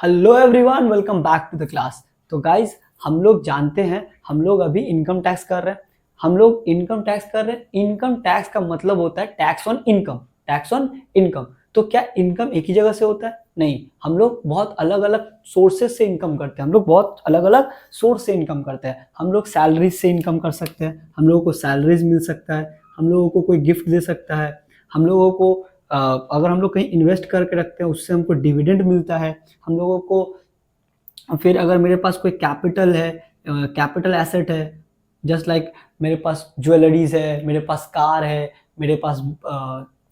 Hello everyone, welcome back to the class. तो guys, हम लोग जानते हैं, हम लोग अभी इनकम टैक्स कर रहे हैं। हम लोग इनकम टैक्स कर रहे हैं। इनकम टैक्स का मतलब होता है tax on income. Tax on income. तो क्या इनकम एक ही जगह से होता है? नहीं, हम लोग बहुत अलग अलग सोर्सेस से इनकम करते हैं। हम लोग बहुत अलग अलग सोर्स से इनकम करते हैं। हम लोग सैलरीज से इनकम कर सकते हैं, हम लोगों को सैलरीज मिल सकता है, हम लोगों को कोई गिफ्ट दे सकता है, हम लोगों को अगर हम लोग कहीं इन्वेस्ट करके रखते हैं उससे हमको डिविडेंड मिलता है। हम लोगों को फिर अगर मेरे पास कोई कैपिटल है, कैपिटल एसेट है, जस्ट लाइक मेरे पास ज्वेलरीज है, मेरे पास कार है, मेरे पास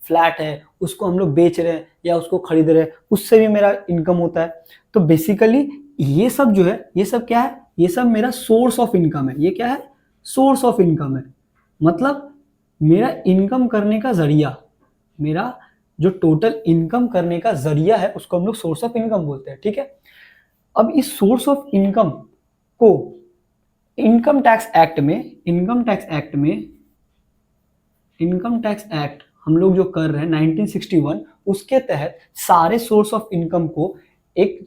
फ्लैट है, उसको हम लोग बेच रहे हैं या उसको खरीद रहे हैं, उससे भी मेरा इनकम होता है। तो बेसिकली ये सब जो है, ये सब क्या है? ये सब मेरा सोर्स ऑफ इनकम है। ये क्या है? सोर्स ऑफ इनकम है। मतलब मेरा इनकम करने का जरिया, मेरा जो टोटल इनकम करने का जरिया है उसको हम लोग सोर्स ऑफ इनकम बोलते हैं। ठीक है। अब इस सोर्स ऑफ इनकम को इनकम टैक्स एक्ट में, इनकम टैक्स एक्ट हम लोग जो कर रहे हैं 1961, उसके तहत सारे सोर्स ऑफ इनकम को एक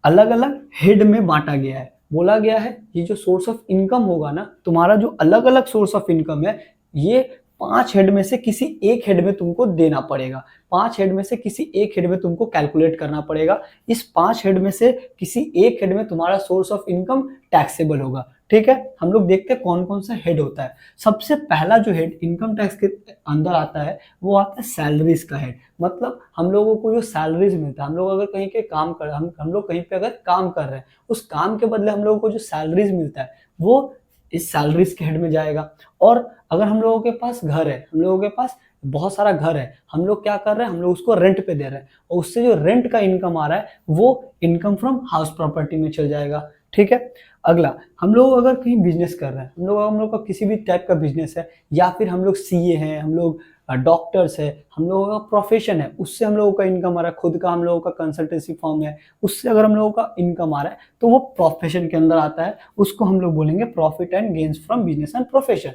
अलग अलग हेड में बांटा गया है। बोला गया है ये जो सोर्स ऑफ इनकम होगा ना, तुम्हारा जो अलग अलग सोर्स ऑफ इनकम है, ये 5 हेड में से किसी एक हेड में तुमको देना पड़ेगा। 5 हेड में से किसी एक हेड में तुमको कैलकुलेट करना पड़ेगा। इस 5 हेड में से किसी एक हेड में तुम्हारा सोर्स ऑफ इनकम टैक्सेबल होगा। ठीक है। हम लोग देखते हैं कौन कौन सा हेड होता है। सबसे पहला जो हेड इनकम टैक्स के अंदर आता है वो आता है सैलरीज का हेड। मतलब हम लोगों को जो सैलरीज मिलता है, हम लोग अगर कहीं के काम कर हम लोग कहीं पे अगर काम कर रहे हैं, उस काम के बदले हम लोगों को जो सैलरीज मिलता है वो इस सैलरीज के हेड में जाएगा। और अगर हम लोगों के पास घर है, हम लोगों के पास बहुत सारा घर है, हम लोग क्या कर रहे हैं, हम लोग उसको रेंट पे दे रहे हैं और उससे जो रेंट का इनकम आ रहा है वो इनकम फ्रॉम हाउस प्रॉपर्टी में चल जाएगा। ठीक है। अगला, हम लोग अगर कहीं बिजनेस कर रहे हैं, हम लोग का किसी भी टाइप का बिजनेस है, या फिर हम लोग सीए हैं, हम लोग डॉक्टर्स है, हम लोगों का प्रोफेशन है, उससे हम लोगों का इनकम आ रहा है, खुद का हम लोगों का कंसल्टेंसी फॉर्म है, उससे अगर हम लोगों का इनकम आ रहा है तो वो प्रोफेशन के अंदर आता है। उसको हम लोग बोलेंगे profit and gains from business and profession.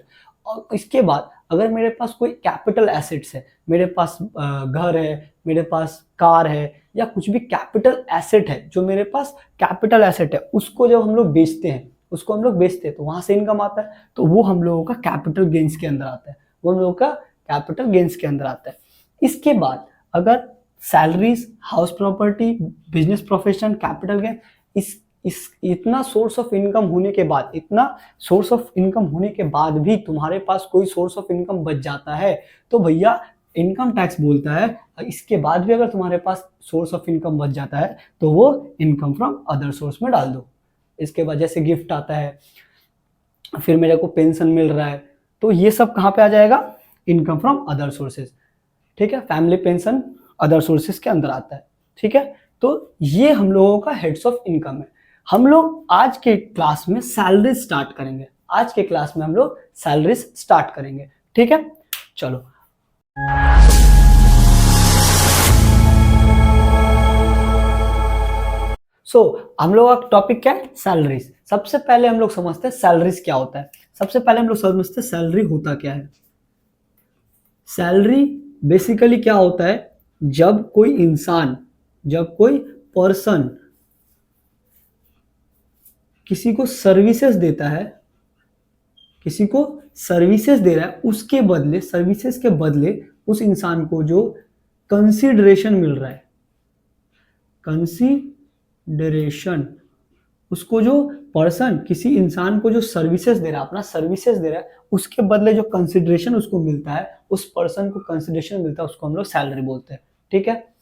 और इसके बाद अगर मेरे पास कोई कैपिटल एसेट्स है, मेरे पास घर है, मेरे पास कार है, या कुछ भी कैपिटल एसेट है, जो मेरे पास कैपिटल एसेट है, उसको जब हम लोग बेचते हैं, तो वहां से इनकम आता है। तो वो हम लोगों का कैपिटल गेन्स के अंदर आता है। वो हम लोगों का कैपिटल गेन्स के अंदर आता है। इसके बाद अगर salaries, house property, business profession, capital gain, इस इतना सोर्स ऑफ इनकम होने के बाद, भी तुम्हारे पास कोई सोर्स ऑफ इनकम बच जाता है तो भैया इनकम टैक्स बोलता है। इसके बाद भी अगर तुम्हारे पास सोर्स ऑफ इनकम बच जाता है तो वो इनकम फ्रॉम अदर सोर्स में डाल दो। इसके बाद जैसे गिफ्ट आता है, फिर मेरे को पेंशन मिल रहा है, तो ये सब कहाँ पे आ जाएगा? Income from other sources. ठीक है। फैमिली पेंशन अदर सोर्सेज के अंदर आता है। ठीक है। तो ये हम लोगों का हेड्स ऑफ इनकम है। हम लोग आज के क्लास में सैलरी स्टार्ट करेंगे। ठीक है। चलो, हम लोग का टॉपिक क्या है? सैलरीज। सबसे पहले हम लोग समझते हैं सैलरीज क्या होता है। सैलरी होता क्या है। सैलरी बेसिकली क्या होता है? जब कोई पर्सन किसी को सर्विसेज देता है, किसी को सर्विसेज दे रहा है, उसके बदले, सर्विसेज के बदले उस इंसान को जो कंसीडरेशन मिल रहा है, उसको जो पर्सन किसी इंसान को जो सर्विसेज दे रहा है, अपना सर्विसेज दे रहा है, उसके बदले जो कंसिडरेशन उसको मिलता है, उस पर्सन को कंसिडरेशन मिलता है, उसको हम लोग सैलरी बोलते हैं। ठीक है।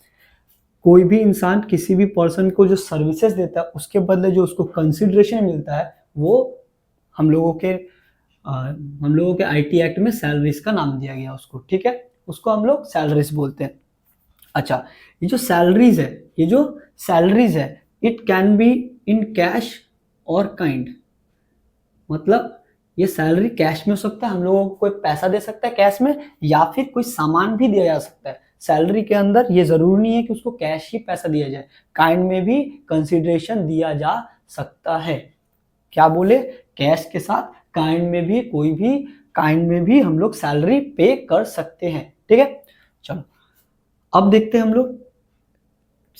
कोई भी इंसान किसी भी पर्सन को जो सर्विसेज देता है उसके बदले जो उसको कंसिडरेशन मिलता है वो हम लोगों के आईटी एक्ट में सैलरीज का नाम दिया गया उसको। ठीक है। उसको हम लोग सैलरीज बोलते हैं। अच्छा, ये जो सैलरीज है it can be in cash और काइंड। मतलब ये सैलरी कैश में हो सकता है, हम लोगों को कोई पैसा दे सकता है कैश में, या फिर कोई सामान भी दिया जा सकता है। सैलरी के अंदर ये जरूरी नहीं है कि उसको कैश ही पैसा दिया जाए, काइंड में भी कंसिडरेशन दिया जा सकता है। क्या बोले? कैश के साथ काइंड में भी हम लोग सैलरी पे कर सकते हैं। ठीक है। चलो, अब देखते हैं हम लोग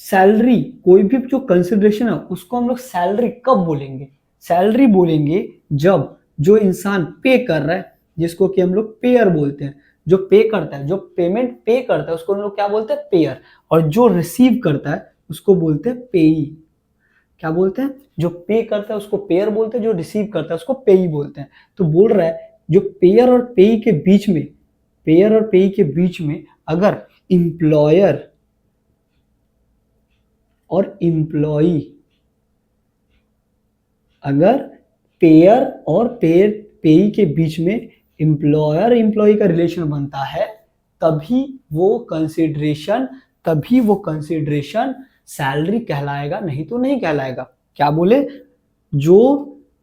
सैलरी, कोई भी जो कंसिडरेशन है उसको हम लोग सैलरी कब बोलेंगे? सैलरी बोलेंगे जब जो इंसान पे कर रहा है, जिसको कि हम लोग पेयर बोलते हैं, जो पे करता है, जो पेमेंट पे करता है उसको हम लोग क्या बोलते हैं? पेयर। और जो रिसीव करता है उसको बोलते हैं पेई। क्या बोलते हैं? जो पे करता है उसको पेयर बोलते हैं, जो रिसीव करता है उसको पेई बोलते हैं। तो बोल रहा है जो पेयर और पेई के बीच में, पेयर और पेई के बीच में अगर इंप्लॉयर और इम्प्लॉई, अगर पेयर और पेयर पेई के बीच में एम्प्लॉयर एम्प्लॉई का रिलेशन बनता है, तभी वो कंसिडरेशन सैलरी कहलाएगा, नहीं तो नहीं कहलाएगा। क्या बोले? जो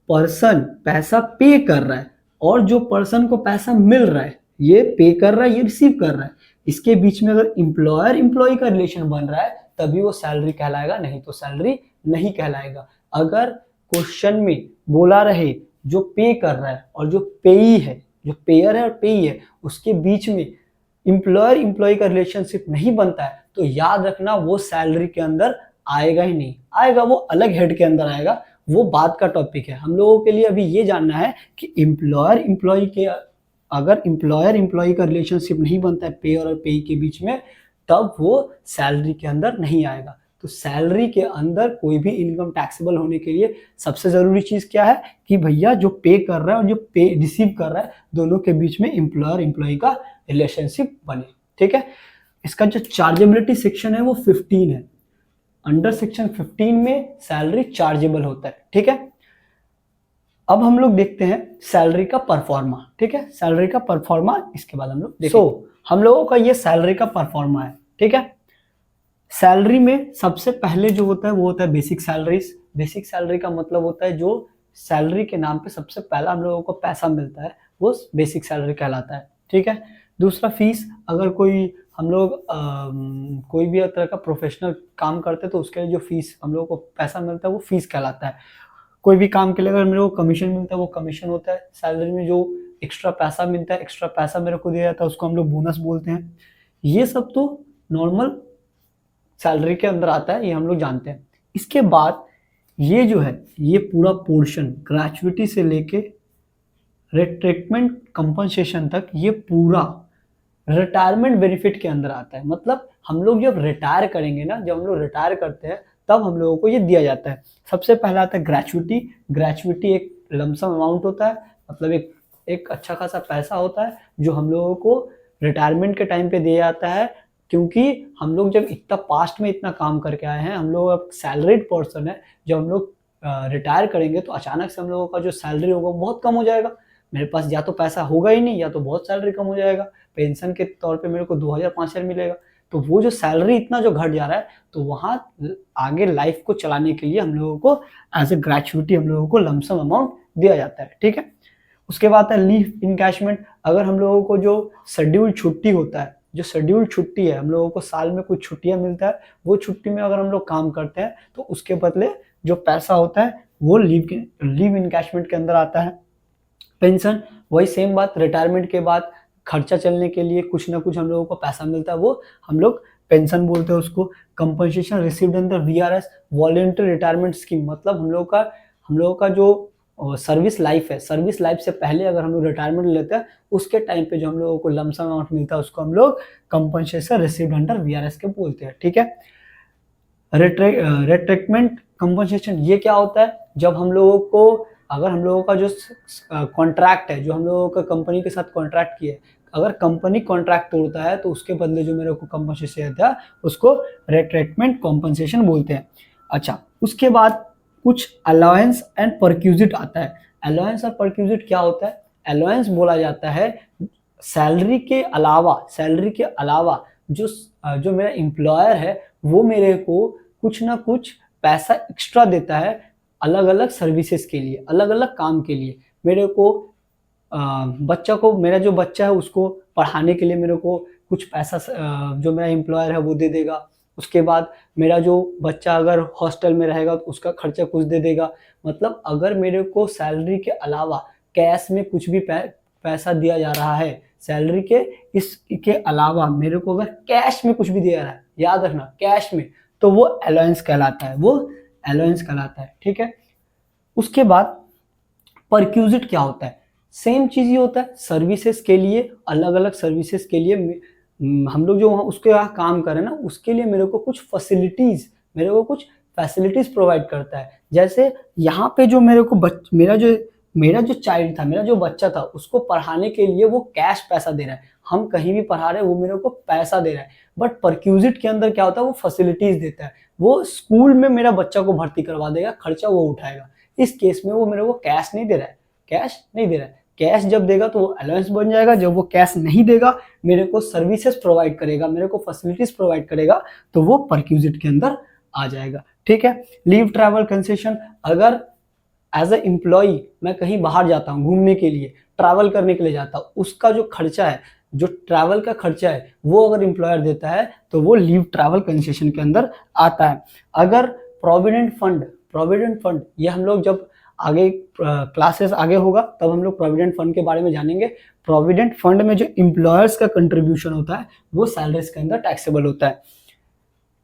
पर्सन पैसा पे कर रहा है और जो पर्सन को पैसा मिल रहा है, ये पे कर रहा है, ये रिसीव कर रहा है, इसके बीच में अगर एम्प्लॉयर एम्प्लॉई का रिलेशन बन रहा है तभी वो सैलरी कहलाएगा, नहीं तो सैलरी नहीं कहलाएगा। अगर क्वेश्चन में बोला रहे जो पे कर रहा है और जो पेई है, जो पेयर है और पेई है, उसके बीच में एम्प्लॉयर एम्प्लॉय का रिलेशनशिप नहीं बनता है, तो याद रखना वो सैलरी के अंदर आएगा ही नहीं। आएगा वो अलग हेड के अंदर आएगा, वो बात का टॉपिक है। हम लोगों के लिए अभी ये जानना है कि एम्प्लॉयर एम्प्लॉय के, अगर एम्प्लॉयर एम्प्लॉय का रिलेशनशिप नहीं बनता है पेयर और पेई के बीच में, तब वो सैलरी के अंदर नहीं आएगा। तो सैलरी के अंदर कोई भी इनकम टैक्सेबल होने के लिए सबसे जरूरी चीज क्या है कि भैया जो पे कर रहा है और जो पे रिसीव कर रहा है, दोनों के बीच में एम्प्लॉयर एम्प्लॉय का रिलेशनशिप बने। ठीक है। इसका जो चार्जेबिलिटी सेक्शन है वो 15 है। अंडर सेक्शन 15 में सैलरी चार्जेबल होता है। ठीक है। अब हम लोग देखते हैं सैलरी का परफॉर्मा। ठीक है, सैलरी का परफॉर्मा इसके बाद हम लोग देखेंगे। हम लोगों का ये सैलरी का परफॉर्मा है। ठीक है। सैलरी में सबसे पहले जो होता है वो होता है बेसिक सैलरीज। बेसिक सैलरी का मतलब होता है जो सैलरी के नाम पे सबसे पहला हम लोगों को पैसा मिलता है, वो बेसिक सैलरी कहलाता है। ठीक है। दूसरा फीस, अगर कोई हम लोग कोई भी तरह का प्रोफेशनल काम करते हैं तो उसके लिए जो फीस हम लोगों को पैसा मिलता है वो फीस कहलाता है। कोई भी काम के लिए अगर मेरे को कमीशन मिलता है वो कमीशन होता है। सैलरी में जो एक्स्ट्रा पैसा मिलता है, एक्स्ट्रा पैसा मेरे को दिया जाता है, उसको हम लोग बोनस बोलते हैं। ये सब तो नॉर्मल सैलरी के अंदर आता है, ये हम लोग जानते हैं। इसके बाद ये जो है ये पूरा पोर्शन ग्रेचुइटी से लेके रिट्रीटमेंट कंपनसेशन तक, ये पूरा रिटायरमेंट बेनिफिट के अंदर आता है। मतलब हम लोग जब रिटायर करेंगे ना, जब हम लोग रिटायर करते हैं तब हम लोगों को ये दिया जाता है। सबसे पहला आता है ग्रेचुइटी। ग्रेचुइटी एक लमसम अमाउंट होता है, मतलब एक अच्छा खासा पैसा होता है जो हम लोगों को रिटायरमेंट के टाइम पे दिया जाता है। क्योंकि हम लोग जब इतना पास्ट में इतना काम करके आए हैं, हम लोग अब सैलरीड पर्सन है, जब हम लोग रिटायर करेंगे तो अचानक से हम लोगों का जो सैलरी होगा बहुत कम हो जाएगा। मेरे पास या तो पैसा होगा ही नहीं, या तो बहुत सैलरी कम हो जाएगा। पेंशन के तौर पे मेरे को 2000-5000 मिलेगा। तो वो जो सैलरी इतना जो घट जा रहा है, तो वहाँ आगे लाइफ को चलाने के लिए हम लोगों को एज ए ग्रेचुइटी हम लोगों को लमसम अमाउंट दिया जाता है। ठीक है। उसके बाद है लीव इनकैशमेंट। अगर हम लोगों को जो शेड्यूल छुट्टी होता है, जो शेड्यूल छुट्टी है, हम लोगों को साल में कुछ छुट्टियां मिलता है, वो छुट्टी में अगर हम लोग काम करते हैं तो उसके बदले जो पैसा होता है वो लीव इनकैशमेंट के अंदर आता है। पेंशन, वही सेम बात, रिटायरमेंट के बाद खर्चा चलने के लिए कुछ ना कुछ हम लोगों को पैसा मिलता है, वो हम लोग पेंशन बोलते हैं उसको। Compensation received under VRS, voluntary retirement scheme. मतलब हम लोगों का जो सर्विस लाइफ है, सर्विस लाइफ से पहले अगर हम लोग रिटायरमेंट लेते हैं, उसके टाइम पे जो हम लोगों को लमसम अमाउंट मिलता है उसको हम लोग कंपनसेशन रिसीव्ड अंडर वीआरएस के बोलते हैं। ठीक है। रिट्रीटमेंट कंपनसेशन, ये क्या होता है? जब हम लोगों को, अगर हम लोगों का जो कॉन्ट्रैक्ट है, जो हम लोगों का कंपनी के साथ कॉन्ट्रैक्ट किया है, अगर कंपनी कॉन्ट्रैक्ट तोड़ता है तो उसके बदले जो मेरे को कंपनसेशन देता है उसको रिट्रीटमेंट कंपनसेशन बोलते हैं। अच्छा, उसके बाद कुछ अलाउंस एंड परक्यूजिट आता है। अलाउंस और परक्यूजिट क्या होता है? अलाउंस बोला जाता है सैलरी के अलावा जो मेरा एम्प्लॉयर है वो मेरे को कुछ ना कुछ पैसा एक्स्ट्रा देता है अलग अलग सर्विसेज के लिए, अलग अलग काम के लिए। मेरे को मेरा जो बच्चा है उसको पढ़ाने के लिए मेरे को कुछ पैसा जो मेरा एम्प्लॉयर है वो दे देगा। उसके बाद मेरा जो बच्चा अगर हॉस्टल में रहेगा तो उसका खर्चा कुछ दे देगा। मतलब अगर मेरे को सैलरी के अलावा कैश में कुछ भी पैसा दिया जा रहा है, सैलरी के इसके अलावा मेरे को अगर कैश में कुछ भी दिया रहा है, याद रखना कैश में, तो वो अलाउंस कहलाता है, वो अलाउंस कहलाता है। ठीक है, उसके बाद परक्यूजिट क्या होता है? सेम चीज ही होता है, सर्विसेज के लिए, अलग अलग सर्विसेज के लिए हम लोग जो उसके यहाँ काम करें ना, उसके लिए मेरे को कुछ फैसिलिटीज प्रोवाइड करता है। जैसे यहाँ पे जो मेरे को मेरा जो चाइल्ड था, मेरा जो बच्चा था, उसको पढ़ाने के लिए वो कैश पैसा दे रहा है, हम कहीं भी पढ़ा रहे हैं, वो मेरे को पैसा दे रहा है। बट परक्यूजिट के अंदर क्या होता है? वो फैसिलिटीज देता है, वो स्कूल में मेरा बच्चा को भर्ती करवा देगा, खर्चा वो उठाएगा। इस केस में वो मेरे को कैश नहीं दे रहा है, कैश नहीं दे रहा है। कैश जब देगा तो वो अलाउंस बन जाएगा, जब वो कैश नहीं देगा, मेरे को सर्विसेज प्रोवाइड करेगा, मेरे को फैसिलिटीज प्रोवाइड करेगा, तो वो परक्यूजिट के अंदर आ जाएगा। ठीक है, लीव ट्रैवल कंसेशन, अगर एज ए एम्प्लॉई मैं कहीं बाहर जाता हूँ घूमने के लिए, ट्रैवल करने के लिए जाता हूँ, उसका जो खर्चा है, जो ट्रैवल का खर्चा है, वो अगर एम्प्लॉयर देता है तो वो लीव ट्रैवल कंसेशन के अंदर आता है। अगर प्रोविडेंट फंड ये हम लोग जब आगे क्लासेस आगे होगा तब हम लोग प्रोविडेंट फंड के बारे में जानेंगे। प्रोविडेंट फंड में जो एम्प्लॉयर्स का कंट्रीब्यूशन होता है वो सैलरीज के अंदर टैक्सेबल होता है।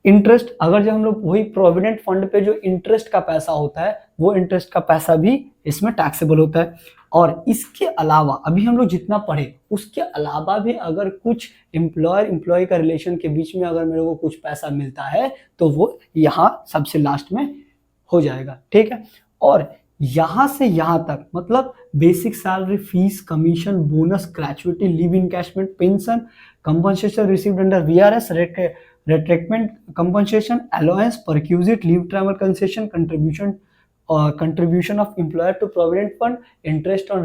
इंटरेस्ट, अगर जब हम लोग वही प्रोविडेंट फंड पे जो इंटरेस्ट का पैसा होता है, वो इंटरेस्ट का पैसा भी इसमें टैक्सेबल होता है। और इसके अलावा अभी हम लोग जितना पढ़े, उसके अलावा भी अगर कुछ एम्प्लॉयर एम्प्लॉय का रिलेशन के बीच में अगर मेरे को कुछ पैसा मिलता है तो वो यहाँ सबसे लास्ट में हो जाएगा। ठीक है, और यहाँ से यहाँ तक मतलब basic salary, fees, commission, bonus, gratuity, leave encashment, pension, compensation received under VRS, retractment compensation, allowance, perquisite, leave travel concession, contribution of employer to provident fund, interest on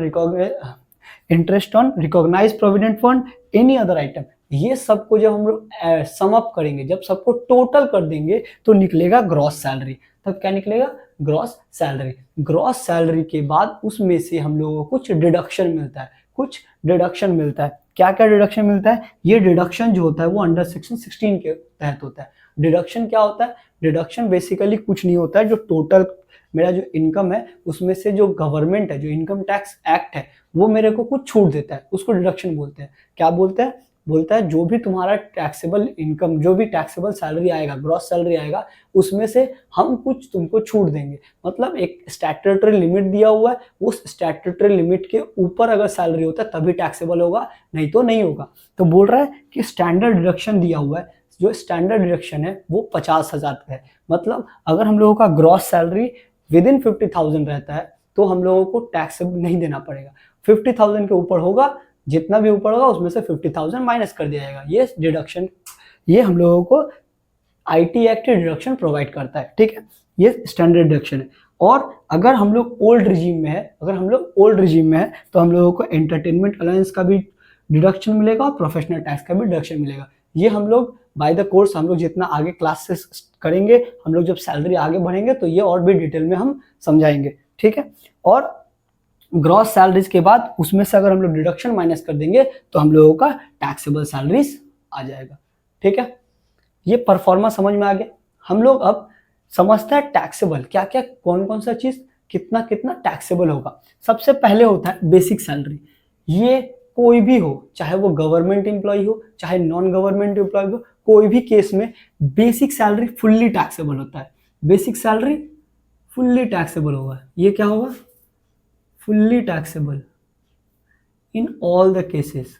recognized provident fund, any other item, ये सबको जब हम लोग sum up करेंगे, जब सबको total कर देंगे तो निकलेगा ग्रॉस सैलरी। तब क्या निकलेगा? Gross salary. ग्रॉस सैलरी के बाद उसमें से हम लोगों को कुछ डिडक्शन मिलता है, कुछ डिडक्शन मिलता है। क्या क्या डिडक्शन मिलता है? ये डिडक्शन जो होता है वो अंडर सेक्शन 16 के तहत होता है। डिडक्शन क्या होता है? डिडक्शन बेसिकली कुछ नहीं होता है, जो टोटल मेरा जो इनकम है उसमें से जो गवर्नमेंट है, जो इनकम टैक्स एक्ट है, वो मेरे को कुछ छूट देता है, उसको डिडक्शन बोलते हैं। क्या बोलते हैं? बोलता है जो भी तुम्हारा टैक्सेबल इनकम, जो भी टैक्सेबल सैलरी आएगा, ग्रॉस सैलरी आएगा, उसमें से हम कुछ तुमको छूट देंगे। मतलब एक स्टैट्यूटरी लिमिट दिया हुआ है, उस स्टैट्यूटरी लिमिट के ऊपर अगर सैलरी होता है तभी टैक्सेबल होगा, नहीं तो नहीं होगा। तो बोल रहा है कि स्टैंडर्ड डिडक्शन दिया हुआ है, जो स्टैंडर्ड डिडक्शन है वो 50,000 है। मतलब अगर हम लोगों का ग्रॉस सैलरी विद इन 50,000 रहता है तो हम लोगों को टैक्स नहीं देना पड़ेगा। 50,000 के ऊपर होगा, जितना भी ऊपर होगा उसमें से 50,000 माइनस कर दिया जाएगा। ये डिडक्शन, ये हम लोगों को आईटी एक्ट डिडक्शन प्रोवाइड करता है। ठीक है, ये स्टैंडर्ड डिडक्शन है। और अगर हम लोग ओल्ड रिजीम में है, तो हम लोगों को एंटरटेनमेंट अलाउंस का भी डिडक्शन मिलेगा और प्रोफेशनल टैक्स का भी डिडक्शन मिलेगा। ये हम लोग बाय द कोर्स, हम लोग जितना आगे क्लासेस करेंगे, हम लोग जब सैलरी आगे बढ़ेंगे तो ये और भी डिटेल में हम समझाएंगे। ठीक है, और ग्रॉस सैलरीज के बाद उसमें से अगर हम लोग डिडक्शन माइनस कर देंगे तो हम लोगों का टैक्सेबल सैलरीज आ जाएगा। ठीक है, ये परफॉर्मा समझ में आ गया। हम लोग अब समझते हैं टैक्सेबल क्या क्या, कौन कौन सा चीज कितना कितना टैक्सेबल होगा। सबसे पहले होता है बेसिक सैलरी। ये कोई भी हो, चाहे वो गवर्नमेंट एम्प्लॉय हो, चाहे नॉन गवर्नमेंट एम्प्लॉय हो, कोई भी केस में बेसिक सैलरी फुल्ली टैक्सेबल होता है। बेसिक सैलरी फुल्ली टैक्सेबल होगा। ये क्या होगा? Fully taxable in all the cases.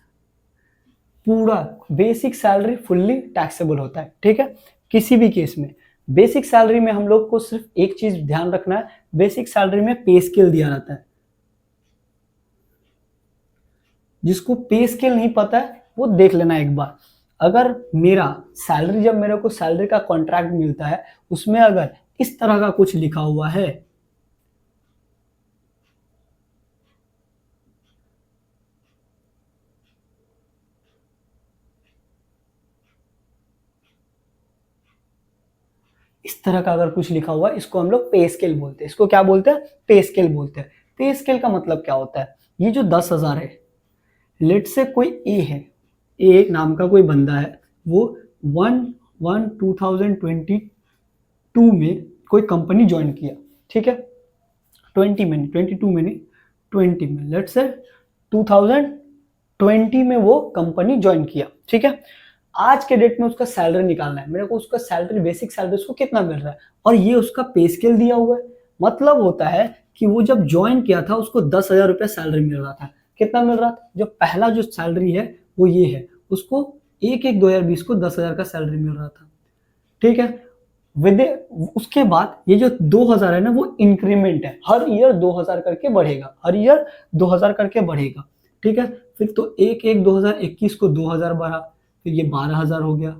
पूरा बेसिक सैलरी फुल्ली टैक्सेबल होता है। ठीक है, किसी भी केस में बेसिक सैलरी में हम लोग को सिर्फ एक चीज ध्यान रखना है, बेसिक सैलरी में पे स्केल दिया रहता है। जिसको पे स्केल नहीं पता है वो देख लेना एक बार। अगर मेरा सैलरी, जब मेरे को सैलरी का कॉन्ट्रैक्ट मिलता है, उसमें अगर इस तरह का कुछ लिखा हुआ है, इस तरह का अगर कुछ लिखा हुआ है, इसको हम लोग पे स्केल बोलते हैं। इसको क्या बोलते हैं? पे स्केल बोलते हैं। पे स्केल का मतलब क्या होता है? ये जो 10,000 है, लेट से कोई ए है, ए नाम का कोई बंदा है, वो 1/1/2022 में कोई कंपनी ज्वाइन किया। ठीक है, 20 में, 22 में नहीं, 20 में, लेट से 2020 में वो कंपनी ज्वाइन किया। ठीक है, आज के डेट में उसका सैलरी निकालना है, मेरे को उसका सैलरी, बेसिक सैलरी उसको कितना मिल रहा है, और ये उसका पे स्केल दिया हुआ है। मतलब होता है कि वो जब ज्वाइन किया था उसको 10,000 रुपया सैलरी मिल रहा था। कितना मिल रहा था? जो पहला जो सैलरी है वो ये है, उसको 1/1/2020 को 10,000 का सैलरी मिल रहा था। ठीक है, विद उसके बाद ये जो 2,000 है ना, वो इंक्रीमेंट है, हर ईयर 2,000 करके बढ़ेगा, हर ईयर 2,000 करके बढ़ेगा। ठीक है, फिर तो 1/1/2021 को 2,000 बढ़ा, फिर ये 12,000 हो गया।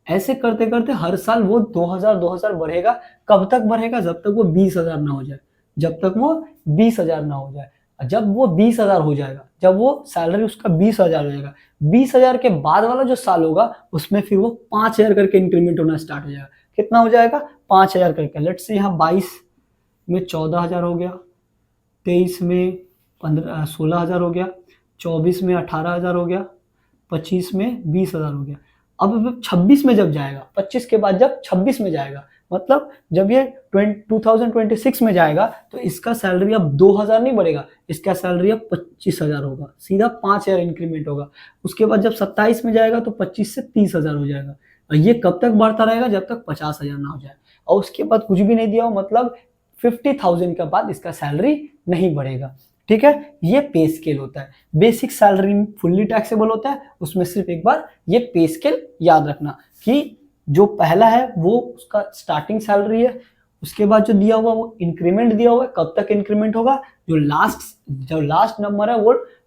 ऐसे करते करते हर साल वो 2,000 बढ़ेगा। कब तक बढ़ेगा? जब तक वो 20,000 ना हो जाए, जब तक वो 20,000 ना हो जाए। जब वो 20,000 हो जाएगा, जब वो सैलरी उसका 20,000 हो जाएगा, 20,000 के बाद वाला जो साल होगा उसमें फिर वो 5,000 करके इंक्रीमेंट होना स्टार्ट हो जाएगा। कितना हो जाएगा? 5,000 करके। लेट्स से यहाँ 22 में 14,000 हो गया, 23 में 16,000 हो गया, 24 में 18,000 हो गया, 25 में 20,000 हो गया। अब 26 में जब जाएगा, 25 के बाद जब 26 में जाएगा, मतलब जब ये 2026 में जाएगा, तो इसका सैलरी अब 2,000 नहीं बढ़ेगा, इसका सैलरी अब 25,000 होगा, सीधा 5,000 इंक्रीमेंट होगा। उसके बाद जब 27 में जाएगा तो 25 से 30,000 हो जाएगा। और ये कब तक बढ़ता रहेगा? जब तक 50,000 ना हो जाए। और उसके बाद कुछ भी नहीं दिया हो, मतलब 50,000 के बाद इसका सैलरी नहीं बढ़ेगा। ठीक है, ये पे स्केल होता है। बेसिक सैलरी फुल्ली टैक्सेबल होता है, उसमें सिर्फ एक बार ये पे स्केल याद रखना कि जो पहला है वो उसका स्टार्टिंग सैलरी है, उसके बाद जो दिया हुआ वो इंक्रीमेंट दिया हुआ है, कब तक इंक्रीमेंट होगा, जो लास्ट नंबर है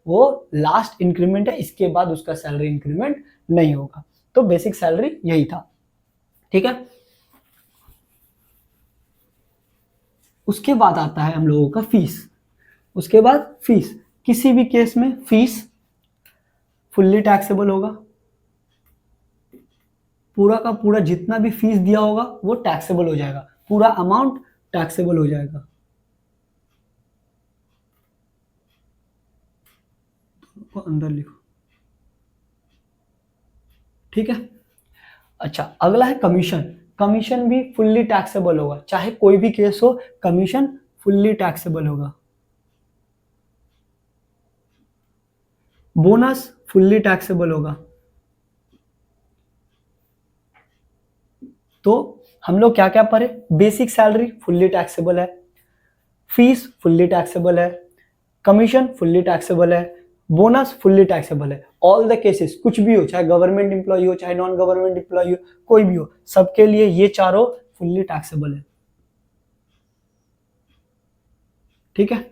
वो लास्ट इंक्रीमेंट है, इसके बाद उसका सैलरी इंक्रीमेंट नहीं होगा। तो बेसिक सैलरी यही था। ठीक है, उसके बाद आता है हम लोगों का फीस। उसके बाद फीस, किसी भी केस में फीस फुल्ली टैक्सेबल होगा। पूरा का पूरा जितना भी फीस दिया होगा वो टैक्सेबल हो जाएगा, पूरा अमाउंट टैक्सेबल हो जाएगा। तो अंदर लिखो। ठीक है, अच्छा अगला है कमीशन। कमीशन भी फुल्ली टैक्सेबल होगा, चाहे कोई भी केस हो, कमीशन फुल्ली टैक्सेबल होगा। बोनस फुल्ली टैक्सेबल होगा। तो हम लोग क्या क्या पढ़े? बेसिक सैलरी फुल्ली टैक्सेबल है, फीस फुल्ली टैक्सेबल है, कमीशन फुल्ली टैक्सेबल है, बोनस फुल्ली टैक्सेबल है। ऑल द केसेस, कुछ भी हो, चाहे गवर्नमेंट एम्प्लॉय हो चाहे नॉन गवर्नमेंट एम्प्लॉय हो, कोई भी हो, सबके लिए ये चारों फुल्ली टैक्सेबल है। ठीक है,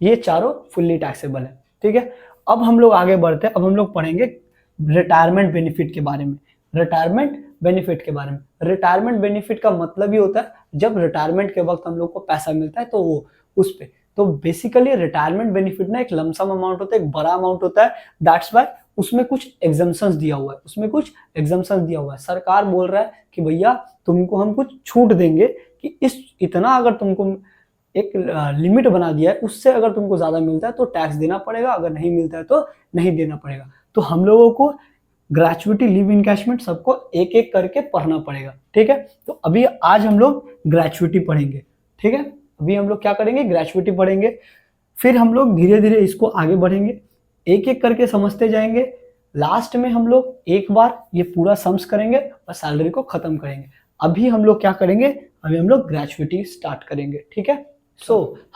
ये चारों फुल्ली टैक्सेबल है। ठीक है, अब हम लोग आगे बढ़ते हैं। अब हम लोग पढ़ेंगे रिटायरमेंट बेनिफिट के बारे में। रिटायरमेंट बेनिफिट के बारे में, रिटायरमेंट बेनिफिट का मतलब ही होता है जब रिटायरमेंट के वक्त हम लोग को पैसा मिलता है तो वो उस पे। तो बेसिकली रिटायरमेंट बेनिफिट ना एक लमसम अमाउंट होता है, एक बड़ा अमाउंट होता है। दैट्स वाई उसमें कुछ एग्जम्पशंस दिया हुआ है, उसमें कुछ एग्जम्पशंस दिया हुआ है। सरकार बोल रहा है कि भैया तुमको हम कुछ छूट देंगे कि इस इतना अगर तुमको एक लिमिट बना दिया है, उससे अगर तुमको ज्यादा मिलता है तो टैक्स देना पड़ेगा, अगर नहीं मिलता है तो नहीं देना पड़ेगा। तो हम लोगों को ग्रेचुइटी, लीव इनकैशमेंट सबको एक एक करके पढ़ना पड़ेगा। ठीक है, तो अभी आज हम लोग ग्रेचुइटी पढ़ेंगे। ठीक है, अभी हम लोग क्या करेंगे? ग्रेचुइटी पढ़ेंगे, फिर हम लोग धीरे धीरे इसको आगे बढ़ेंगे, एक एक करके समझते जाएंगे। लास्ट में हम लोग एक बार ये पूरा सम्स करेंगे और सैलरी को खत्म करेंगे। अभी हम लोग क्या करेंगे? अभी हम लोग ग्रेचुइटी स्टार्ट करेंगे। ठीक है,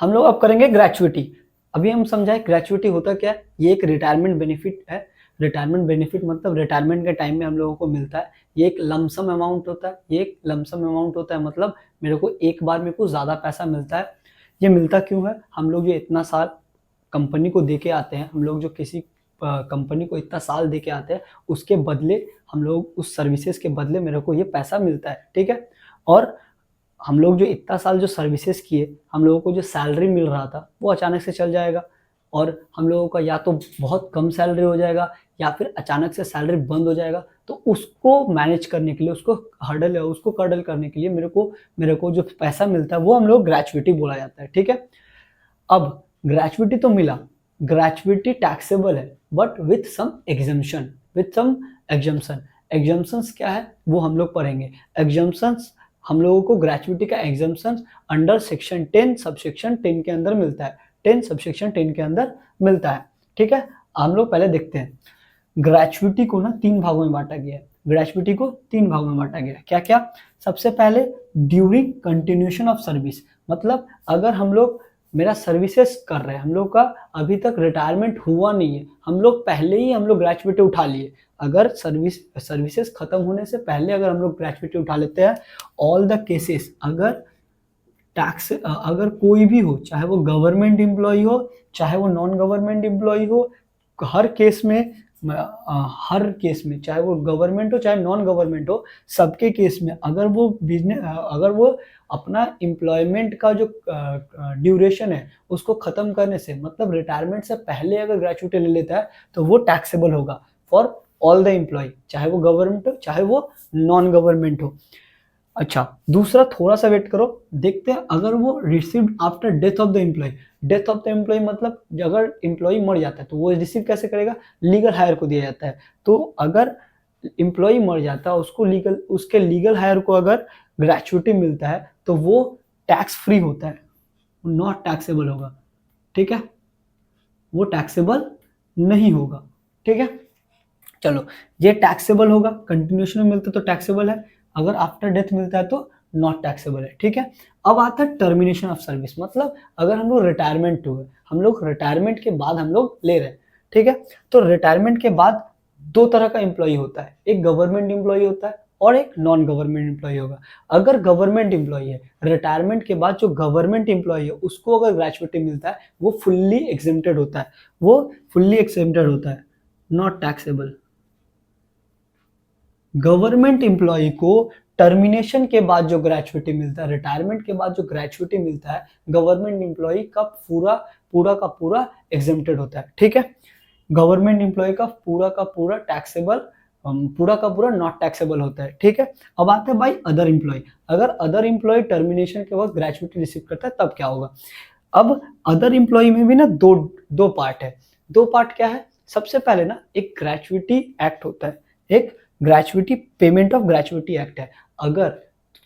हम लोग अब करेंगे ग्रेचुइटी। अभी हम समझाए ग्रेचुइटी होता क्या है। ये एक रिटायरमेंट बेनिफिट है। रिटायरमेंट बेनिफिट मतलब रिटायरमेंट के टाइम में हम लोगों को मिलता है। ये एक लमसम अमाउंट होता है, ये एक लमसम अमाउंट होता है, मतलब मेरे को एक बार में कुछ ज़्यादा पैसा मिलता है। ये मिलता क्यों है? हम लोग ये इतना साल कंपनी को दे के आते हैं, हम लोग जो किसी कंपनी को इतना साल दे के आते हैं, उसके बदले हम लोग उस सर्विसेज के बदले मेरे को ये पैसा मिलता है। ठीक है, और हम लोग जो इतना साल जो सर्विसेज किए, हम लोगों को जो सैलरी मिल रहा था वो अचानक से चल जाएगा, और हम लोगों का या तो बहुत कम सैलरी हो जाएगा या फिर अचानक से सैलरी बंद हो जाएगा। तो उसको मैनेज करने के लिए, उसको कर्डल करने के लिए मेरे को जो पैसा मिलता है वो हम लोग ग्रेचुइटी बोला जाता है। ठीक है, अब ग्रेचुइटी तो मिला, ग्रेचुइटी टैक्सेबल है, but with some exemption. Exemptions क्या है वो हम लोग पढ़ेंगे। एग्जम्पशंस हम लोगों को ग्रेचुइटी का एग्जम्पशन अंडर सेक्शन 10 सबसेक्शन 10 के अंदर मिलता है। 10 सबसेक्शन 10 के अंदर मिलता है। ठीक है, हम लोग पहले देखते हैं। ग्रेचुइटी को ना 3 भागों में बांटा गया है। ग्रेचुइटी को 3 भागों में बांटा गया है। क्या क्या? सबसे पहले ड्यूरिंग कंटिन्यूएशन ऑफ सर्विस, मतलब अगर हम लोग मेरा सर्विसेज कर रहे हैं, हम लोग का अभी तक रिटायरमेंट हुआ नहीं है, हम लोग पहले ही हम लोग ग्रेचुइटी उठा लिए, अगर सर्विसेज खत्म होने से पहले अगर हम लोग ग्रेचुइटी उठा लेते हैं, ऑल द केसेस, अगर टैक्स अगर कोई भी हो, चाहे वो गवर्नमेंट एम्प्लॉय हो चाहे वो नॉन गवर्नमेंट एम्प्लॉय हो, हर केस में चाहे वो गवर्नमेंट हो चाहे नॉन गवर्नमेंट हो, सबके केस में अगर वो अपना एम्प्लॉयमेंट का जो ड्यूरेशन है उसको खत्म करने से, मतलब रिटायरमेंट से पहले अगर ग्रेचुइटी ले लेता है तो वो टैक्सेबल होगा फॉर ऑल द एम्प्लॉय, चाहे वो गवर्नमेंट हो चाहे वो नॉन गवर्नमेंट हो। अच्छा, दूसरा थोड़ा सा वेट करो, देखते हैं अगर वो received after death of the employee. Death of the employee मतलब अगर एम्प्लॉय मर जाता है तो वो रिसीव कैसे करेगा? लीगल हायर को दिया जाता है। तो अगर एम्प्लॉय मर जाता है उसके लीगल हायर को अगर ग्रेचुइटी मिलता है तो वो टैक्स फ्री होता है, नॉट टैक्सेबल होगा। ठीक है, वो टैक्सेबल नहीं होगा। ठीक है, चलो, ये टैक्सेबल होगा, कंटिन्यूएशन में मिलता है तो टैक्सेबल है, अगर आफ्टर डेथ मिलता है तो नॉट टैक्सेबल है। ठीक है, अब आता है टर्मिनेशन ऑफ सर्विस, मतलब अगर हम लोग रिटायरमेंट हुए, हम लोग रिटायरमेंट के बाद हम लोग ले रहे हैं। ठीक है, तो रिटायरमेंट के बाद 2 तरह का एम्प्लॉय होता है, एक गवर्नमेंट एम्प्लॉय होता है और एक नॉन गवर्नमेंट एम्प्लॉय होगा। अगर गवर्नमेंट एम्प्लॉय है, रिटायरमेंट के बाद जो गवर्नमेंट एम्प्लॉय है उसको अगर ग्रेचुइटी मिलता है वो फुल्ली एग्जेम्प्टेड होता है, नॉट टैक्सेबल। गवर्नमेंट एम्प्लॉय को टर्मिनेशन के बाद जो ग्रेचुइटी मिलता है, रिटायरमेंट के बाद जो ग्रेचुइटी मिलता है, गवर्नमेंट एम्प्लॉय का पूरा एग्जेम्प्टेड होता है। ठीक है, गवर्नमेंट एम्प्लॉय का पूरा टैक्सेबल, पूरा का पूरा नॉट टैक्सेबल होता है। ठीक है, अब आते हैं भाई अदर एम्प्लॉय। अगर अदर एम्प्लॉय टर्मिनेशन के वक्त ग्रेचुइटी रिसीव करता है तब क्या होगा? अब अदर एम्प्लॉय में भी ना दो पार्ट है। दो पार्ट क्या है? सबसे पहले ना एक ग्रेचुइटी एक्ट होता है, एक gratuity payment of gratuity act है। अगर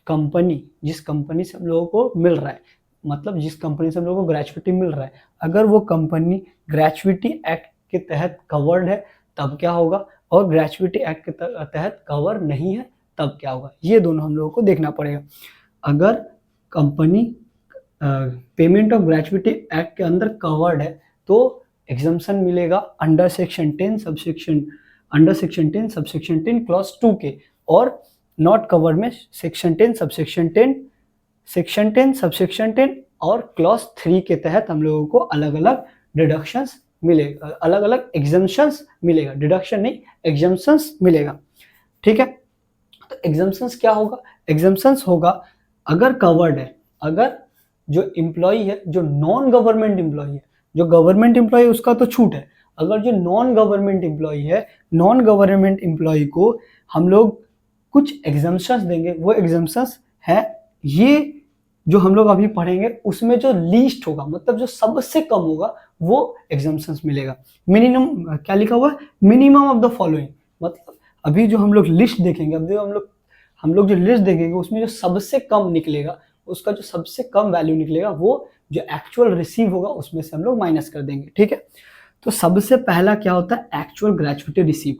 कंपनी, जिस कंपनी से हम लोगों को मिल रहा है, मतलब जिस कंपनी से हम लोगों को ग्रेचुइटी मिल रहा है, अगर वो कंपनी ग्रेचुइटी एक्ट के तहत कवर्ड है तब क्या होगा, और ग्रेचुइटी एक्ट के तहत कवर नहीं है तब क्या होगा, ये दोनों हम लोगों को देखना पड़ेगा। अगर company payment of gratuity act के अंदर कवर्ड है तो एग्जम्पशन मिलेगा अंडर सेक्शन 10 सबसेक्शन 10 क्लॉज 2 के, और नॉट कवर्ड में सेक्शन 10 सबसेक्शन 10 और क्लॉज 3 के तहत हम लोगों को अलग अलग डिडक्शंस मिलेगा, अलग अलग एग्जम्पशंस मिलेगा, डिडक्शन नहीं एग्जम्पशंस मिलेगा। ठीक है, तो एग्जम्पशंस क्या होगा? एग्जम्पशंस होगा अगर कवर्ड है, अगर जो एम्प्लॉय है, जो नॉन गवर्नमेंट एम्प्लॉय है, जो गवर्नमेंट एम्प्लॉय है उसका तो छूट है, अगर जो नॉन गवर्नमेंट एम्प्लॉय है, नॉन गवर्नमेंट एम्प्लॉय को हम लोग कुछ एग्जम्पशंस देंगे, वो एग्जम्पशंस है ये जो हम लोग अभी पढ़ेंगे, उसमें जो लीस्ट होगा, मतलब जो सबसे कम होगा वो एग्जम्पशंस मिलेगा। मिनिमम क्या लिखा हुआ है? मिनिमम ऑफ द फॉलोइंग, मतलब अभी जो हम लोग लिस्ट देखेंगे, अब जो हम लोग जो लिस्ट देखेंगे उसमें जो सबसे कम निकलेगा, उसका जो सबसे कम वैल्यू निकलेगा वो जो एक्चुअल रिसीव होगा उसमें से हम लोग माइनस कर देंगे। ठीक है, तो सबसे पहला क्या होता है? Actual gratuity receive.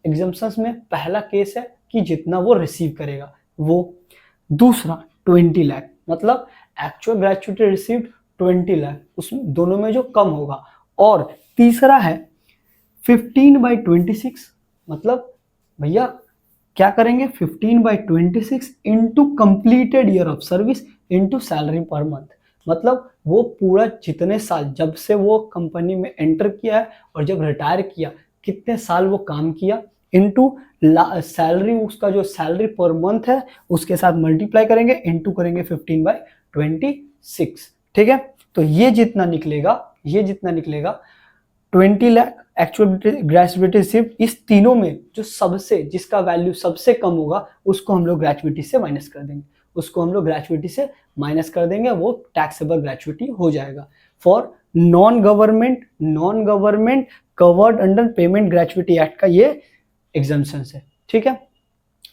एग्जम्पशंस में पहला केस है कि जितना वो रिसीव करेगा वो। दूसरा 20 लाख, मतलब एक्चुअल ग्रेचुइटी रिसीव्ड 20 लाख, उस दोनों में जो कम होगा। और तीसरा है 15/26, मतलब भैया क्या करेंगे? 15/26 into completed year of service into salary per month, मतलब वो पूरा जितने साल, जब से वो कंपनी में एंटर किया है और जब रिटायर किया, कितने साल वो काम किया, इंटू सैलरी, उसका जो सैलरी पर मंथ है उसके साथ मल्टीप्लाई करेंगे, इंटू करेंगे 15/26। ठीक है, तो ये जितना निकलेगा 20 लाख एक्चुअल ग्रेचुइटी रिसीव्ड, इस तीनों में जो सबसे, जिसका वैल्यू सबसे कम होगा उसको हम लोग ग्रेचुइटी से माइनस कर देंगे, वो टैक्सेबल ग्रेचुइटी हो जाएगा for non government covered under payment gratuity act का ये एग्जम्पशन है। ठीक है,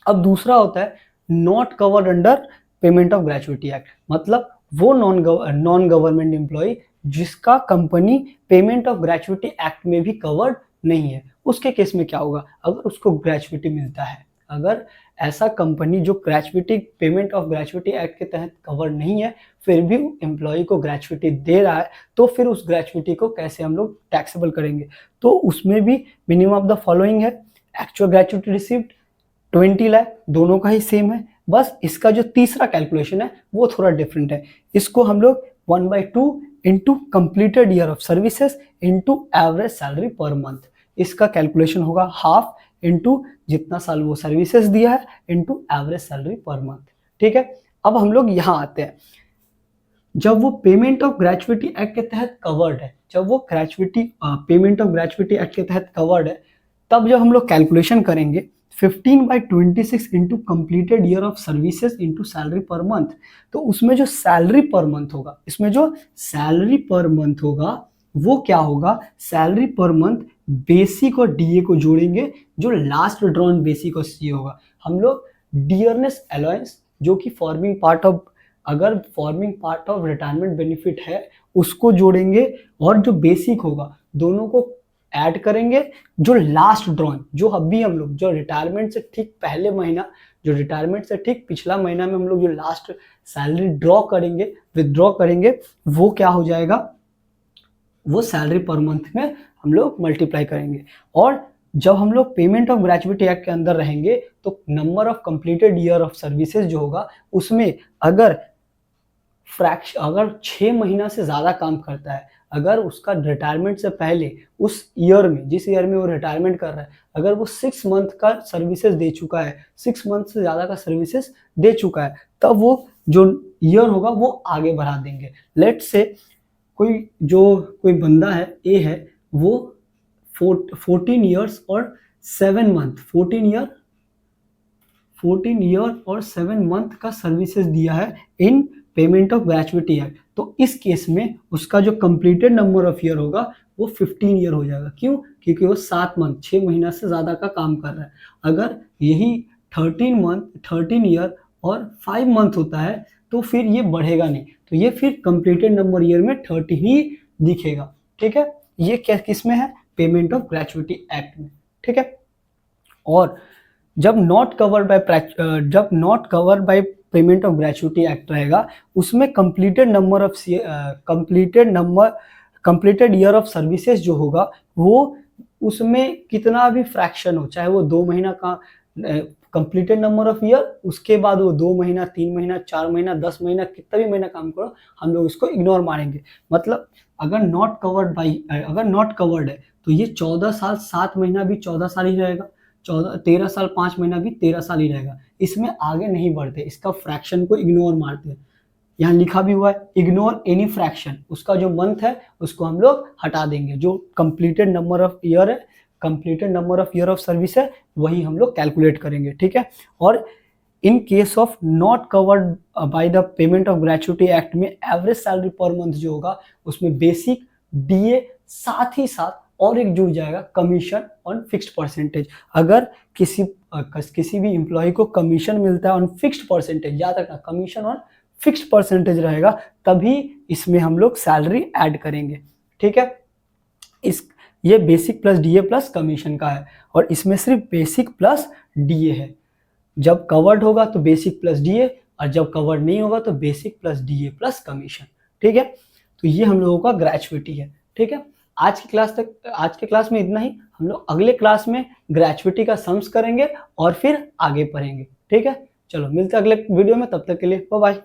अब दूसरा होता है not covered under payment of gratuity act, मतलब वो नॉन गवर्नमेंट एम्प्लॉय जिसका company payment of gratuity act में भी कवर्ड नहीं है, उसके केस में क्या होगा, अगर उसको ग्रेचुइटी मिलता है, अगर ऐसा कंपनी जो gratuity payment of gratuity act के तहत कवर नहीं है फिर भी एम्प्लॉय को ग्रेचुइटी दे रहा है, तो फिर उस ग्रेचुइटी को कैसे हम लोग टैक्सेबल करेंगे। तो उसमें भी मिनिमम ऑफ द फॉलोइंग है, एक्चुअल ग्रेचुइटी रिसीव्ड 20 लाख, दोनों का ही सेम है, बस इसका जो तीसरा कैलकुलेशन है वो थोड़ा डिफरेंट है। इसको हम लोग 1/2 into completed year of services into average salary per month, इसका कैलकुलेशन होगा हाफ इंटू जितना साल वो सर्विसेज दिया है into average salary per month. ठीक है, अब हम लोग यहाँ आते हैं, जब वो पेमेंट ऑफ ग्रेचुइटी एक्ट के तहत कवर्ड है, जब वो gratuity payment of gratuity act के तहत कवर्ड है, तब जब हम लोग कैलकुलेशन करेंगे 15/26 into completed year of services into salary per month, तो उसमें जो सैलरी पर मंथ होगा, इसमें जो सैलरी पर मंथ होगा वो क्या होगा, सैलरी पर मंथ बेसिक और डीए को जोड़ेंगे, जो लास्ट ड्रॉन बेसिक और सीए होगा। हम लोग डियरनेस अलाउंस जो कि फॉर्मिंग पार्ट ऑफ, अगर forming part of retirement benefit है उसको जोड़ेंगे, और जो बेसिक होगा दोनों को ऐड करेंगे, जो लास्ट ड्रॉन जो अभी हम लोग जो रिटायरमेंट से ठीक पहले महीना, जो रिटायरमेंट से ठीक पिछला महीना में हम लोग जो लास्ट सैलरी ड्रॉ करेंगे, विदड्रॉ करेंगे, वो क्या हो जाएगा, वो सैलरी पर मंथ में हम लोग मल्टीप्लाई करेंगे। और जब हम लोग पेमेंट ऑफ ग्रेचुइटी एक्ट के अंदर रहेंगे तो number of completed year of services जो होगा उसमें अगर अगर 6 महीना से ज़्यादा काम करता है, अगर उसका रिटायरमेंट से पहले उस ईयर में, जिस ईयर में वो रिटायरमेंट कर रहा है, अगर वो 6 मंथ का सर्विसेज दे चुका है, 6 मंथ से ज़्यादा का सर्विसेज दे चुका है, तब वो जो ईयर होगा वो आगे बढ़ा देंगे। लेट्स से कोई बंदा है, ए है, वो 14 ईयर्स और 7 मंथ 14 ईयर और 7 मंथ का सर्विसेज दिया है इन पेमेंट ऑफ ग्रेचुइटी एक्ट, तो इस केस में उसका जो कंप्लीटेड नंबर ऑफ ईयर होगा वो 15 ईयर हो जाएगा। क्यों? क्योंकि वो 7 मंथ 6 महीना से ज़्यादा का काम कर रहा है। अगर यही 13 ईयर और 5 मंथ होता है तो फिर ये बढ़ेगा नहीं, तो ये फिर कंप्लीटेड नंबर ईयर में 30 ही दिखेगा। ठीक है, ये क्या किस में है, पेमेंट ऑफ ग्रेचुइटी एक्ट में। ठीक है, और जब not covered by payment of gratuity act रहेगा उसमें कंप्लीटेड ईयर ऑफ सर्विसेज जो होगा वो उसमें कितना भी फ्रैक्शन हो, चाहे वो 2 महीना का कंप्लीटेड नंबर ऑफ ईयर, उसके बाद वो 2 महीना 3 महीना 4 महीना 10 महीना कितना भी महीना काम करो, हम लोग इसको इग्नोर मारेंगे। मतलब अगर नॉट कवर्ड है तो ये 14 साल 7 महीना भी 14 साल ही रहेगा, 13 साल 5 महीना भी 13 साल ही रहेगा, इसमें आगे नहीं बढ़ते, इसका फ्रैक्शन को इग्नोर मारते हैं। यहाँ लिखा भी हुआ है इग्नोर एनी फ्रैक्शन, उसका जो मंथ है उसको हम लोग हटा देंगे, जो कंप्लीटेड नंबर ऑफ ईयर है, completed number of year of service है, वही हम लोग कैलकुलेट करेंगे। ठीक है, और in case of not covered by the payment of gratuity act में एवरेज सैलरी पर मंथ जो होगा उसमें बेसिक, डीए, साथ ही साथ और एक जुड़ जाएगा कमीशन ऑन फिक्स्ड परसेंटेज। अगर किसी भी एम्प्लॉय को कमीशन मिलता है ऑन फिक्स्ड परसेंटेज, याद रखना कमीशन ऑन फिक्स्ड परसेंटेज रहेगा, तभी इसमें हम लोग सैलरी ऐड करेंगे। ठीक है, ये basic plus DA plus commission का है, और इसमें सिर्फ बेसिक प्लस डीए है। जब कवर्ड होगा तो बेसिक प्लस डीए, और जब कवर्ड नहीं होगा तो basic plus DA plus commission. ठीक है, तो ये हम लोगों का ग्रेचुइटी है। ठीक है, आज के क्लास में इतना ही। हम लोग अगले क्लास में ग्रेचुइटी का सम्स करेंगे और फिर आगे पढ़ेंगे। ठीक है, चलो मिलते हैं अगले वीडियो में, तब तक के लिए बाय बाय।